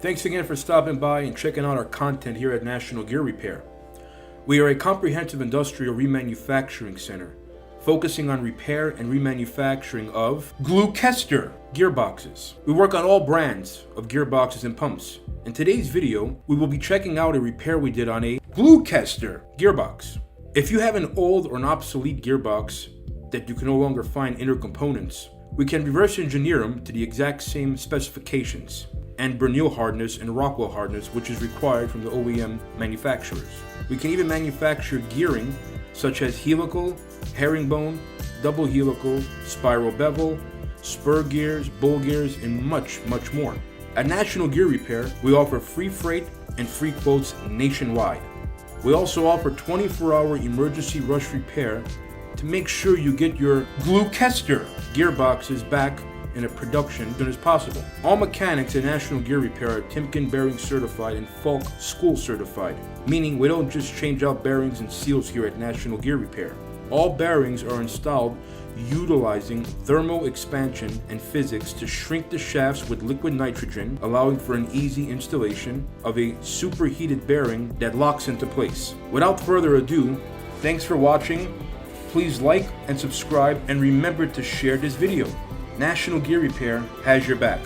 Thanks again for stopping by and checking out our content here at National Gear Repair. We are a comprehensive industrial remanufacturing center, focusing on repair and remanufacturing of Gloucester Gearboxes. We work on all brands of gearboxes and pumps. In today's video, we will be checking out a repair we did on a Gloucester Gearbox. If you have an old or an obsolete gearbox that you can no longer find inner components, we can reverse engineer them to the exact same specifications and Bernil hardness and Rockwell hardness which is required from the OEM manufacturers. We can even manufacture gearing such as helical, herringbone, double helical, spiral bevel, spur gears, bull gears, and much more. At National Gear Repair, we offer free freight and free quotes nationwide. We also offer 24-hour emergency rush repair to make sure you get your Gloucester gearboxes back in a production as soon as possible. All mechanics at National Gear Repair are Timken bearing certified and Falk school certified, meaning we don't just change out bearings and seals here at National Gear Repair. All bearings are installed utilizing thermal expansion and physics to shrink the shafts with liquid nitrogen, allowing for an easy installation of a superheated bearing that locks into place. Without further ado, thanks for watching. Please like and subscribe and remember to share this video. National Gear Repair has your back.